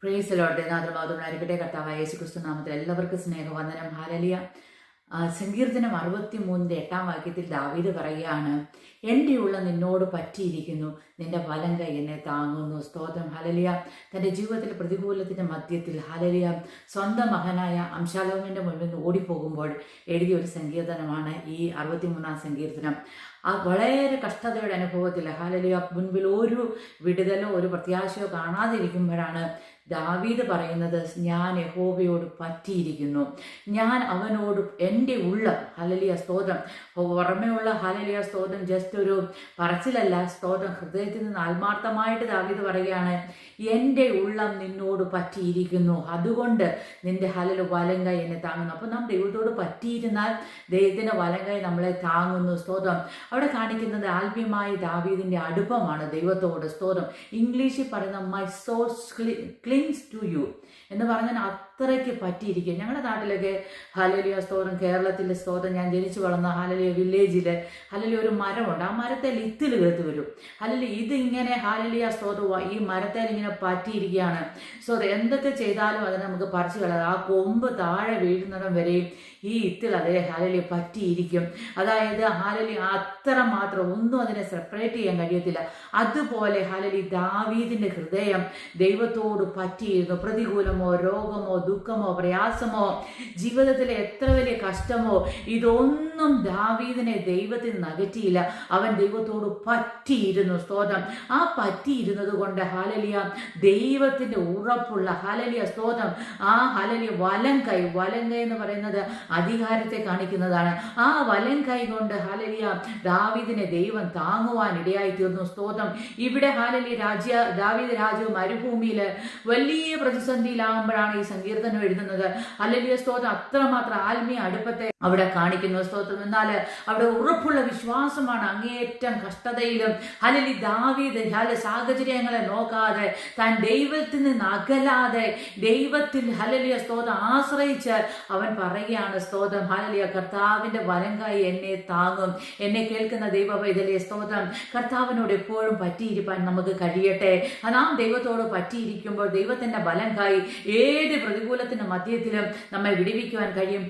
Praise Lord. നാഥനായിരിക്കട്ടെ. കർത്താവായ യേശുക്രിസ്തു നാമത്തിൽ എല്ലാവർക്കും സ്നേഹവന്ദനം. ഹല്ലേലൂയ. സങ്കീർത്തനം 63:8 ദാവീദ് പറയുകയാണ്, എൻ്റെ ഉള്ള നിന്നോട് പറ്റിയിരിക്കുന്നു, നിന്റെ വലം കൈ എന്നെ താങ്ങുന്നു. സ്തോത്രം. ഹല്ലേലൂയ. തൻ്റെ ജീവിതത്തിൽ പ്രതികൂലത്തിൻ്റെ മധ്യത്തിൽ ഹല്ലേലൂയ സ്വന്തം മകനായ അബ്ശാലോമിൻ്റെ മുൻപിൽ നിന്ന് ഓടിപ്പോകുമ്പോൾ എഴുതിയ ഒരു സങ്കീർത്തനമാണ് ഈ 63-ാം സങ്കീർത്തനം. ആ വളരെ കഷ്ടതയുടെ അനുഭവത്തിൽ ഹല്ലേലൂയ മുൻപിൽ ഒരു വിടുതലോ ഒരു പ്രത്യാശയോ കാണാതിരിക്കുമ്പോഴാണ് ദാവീദ് പറയുന്നത്, ഞാൻ യഹോവയോട് പറ്റിയിരിക്കുന്നു, ഞാൻ അവനോട് എൻ്റെ ഉള്ളം ഹല്ലേലൂയ സ്തോത്രം. പുറമെയുള്ള ഹല്ലേലൂയ സ്തോത്രം ജസ്റ്റ് ഒരു പറച്ചിലല്ല, സ്തോത്രം ഹൃദയത്തിൽ നിന്ന് ആത്മാർത്ഥമായിട്ട് ദാവീദ് പറയുകയാണ്, എൻ്റെ ഉള്ളം നിന്നോട് പറ്റിയിരിക്കുന്നു, അതുകൊണ്ട് നിന്റെ ഹല്ലേലൂയ വലങ്കൈ എന്നെ താങ്ങുന്നു. അപ്പം നാം ദൈവത്തോട് പറ്റിയിരുന്നാൽ ദൈവത്തിൻ്റെ വലങ്കൈ നമ്മളെ താങ്ങുന്നു. സ്തോത്രം. അവിടെ കാണിക്കുന്നത് ആത്മീയമായ ദാവീദിൻ്റെ അടുപ്പമാണ് ദൈവത്തോട്. സ്തോത്രം. ഇംഗ്ലീഷിൽ പറയുന്ന my soul clings to you എന്ന് പറഞ്ഞാൽ അത്രയ്ക്ക് പറ്റിയിരിക്കുക. ഞങ്ങളുടെ നാട്ടിലൊക്കെ ഹല്ലേലൂയ സ്തോത്രം, കേരളത്തിലെ സ്തോത്രം, ഞാൻ ജനിച്ചു വളർന്ന ഹല്ലേലൂയ വില്ലേജിൽ ഹല്ലേലൂയ ഒരു മരമുണ്ട്. ആ മരത്തേൽ ഇത്തിൽ കിളുത്ത് വരും. ഹല്ലേലൂയ ഇതിങ്ങനെ ഹല്ലേലൂയ സ്തോത്രം ഈ മരത്തേൽ ഇങ്ങനെ പറ്റിയിരിക്കുകയാണ്. സ്തോത്രം. എന്തൊക്കെ ചെയ്താലും അതിനെ നമുക്ക് പറിച്ചു കളയാം. ആ കൊമ്പ് താഴെ വീഴുന്നിടം വരെയും ഈ ഇത്തിൽ അതേ ഹല്ലേലൂയ പറ്റിയിരിക്കും. അതായത് ഹല്ലേലൂയ അത്ര മാത്രം ഒന്നും അതിനെ സെപ്പറേറ്റ് ചെയ്യാൻ കഴിയത്തില്ല. അതുപോലെ ഹല്ലേലൂയ ദാവീദിന്റെ ഹൃദയം ദൈവത്തോട് പറ്റിയിരുന്നു. പ്രതികൂലമോ രോഗമോ ദുഃഖമോ പ്രയാസമോ ജീവിതത്തിലെ എത്ര വലിയ കഷ്ടമോ ഇതൊന്നും ദാവീദിനെ ദൈവത്തിൽ നിന്ന് അകറ്റിയില്ല. അവൻ ദൈവത്തോട് പറ്റിയിരുന്നു. സ്തോത്രം. ആ പറ്റിയിരുന്നത് കൊണ്ട് ഹല്ലേലൂയ ദൈവത്തിന്റെ ഉറപ്പുള്ള ഹല്ലേലൂയ സ്തോത്രം ആ ഹല്ലേലൂയ വലം കൈ എന്ന് പറയുന്നത് അധികാരത്തെ കാണിക്കുന്നതാണ്. ആ വലം കൈ കൊണ്ട് ഹല്ലേലൂയ ദാവീദിനെ ദൈവം താങ്ങുവാൻ ഇടയായി തീർന്നു. സ്തോത്രം. ഇവിടെ ഹല്ലേലൂയ ദാവീദ് രാജാവ് മരുഭൂമിയിൽ വലിയ പ്രതിസന്ധിയിലാകുമ്പോഴാണ് ഈ സങ്കീർത്തനം എഴുതുന്നത്. ഹല്ലേലൂയ സ്തോത്രം. അത്രമാത്രം ആത്മീയ അടുപ്പത്തെ അവിടെ കാണിക്കുന്നു. സ്തോത്രം. എന്നാൽ അവിടെ ഉറപ്പുള്ള വിശ്വാസമാണ്. അങ്ങേയറ്റം കഷ്ടതയിലും ഹല്ലേലൂയ ദാവീദ് സാഹചര്യങ്ങളെ നോക്കാതെ താൻ ദൈവത്തിൽ നിന്ന് അകലാതെ ദൈവത്തിൽ ഹല്ലേലൂയ സ്തോത്രം ആശ്രയിച്ച് അവൻ പറയുകയാണ്, സ്തോത്രം ഹല്ലേലൂയ കർത്താവിന്റെ വലങ്കായി എന്നെ താങ്ങും. എന്നെ കേൾക്കുന്ന ദൈവപൈതലേ സ്തോത്രം, കർത്താവിനോട് എപ്പോഴും പറ്റിയിരിക്കാൻ നമുക്ക് കഴിയട്ടെ. നാം ദൈവത്തോട് പറ്റിയിരിക്കുമ്പോൾ ദൈവത്തിന്റെ വലങ്കായി ഏത് പ്രതികൂലത്തിന്റെ മധ്യത്തിലും നമ്മെ വിടുവിക്കുവാൻ കഴിയും.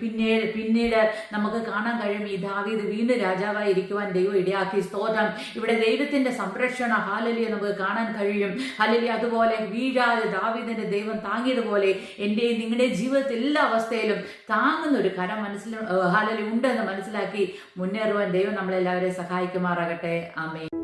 പിന്നീട് നമുക്ക് കാണാൻ കഴിയും ഈ ദാവീദ് വീണ്ടും രാജാവായി ഇരിക്കുവാൻ ദൈവം ഇടയാക്കി. സ്തോത്രം. ഇവിടെ ദൈവത്തിന്റെ സംരക്ഷണ ഹല്ലേലൂയ നമുക്ക് കാണാൻ കഴിയും. ഹല്ലേലൂയ അതുപോലെ വീഴാതെ ദാവീദിന്റെ ദൈവം താങ്ങിയതുപോലെ എൻ്റെ നിങ്ങളുടെ ജീവിതത്തിൽ എല്ലാ അവസ്ഥയിലും താങ്ങുന്ന ഒരു കരം ഹല്ലേലൂയ ഉണ്ടെന്ന് മനസ്സിലാക്കി മുന്നേറുവാൻ ദൈവം നമ്മളെല്ലാവരെയും സഹായിക്കുമാറാകട്ടെ. ആമേൻ.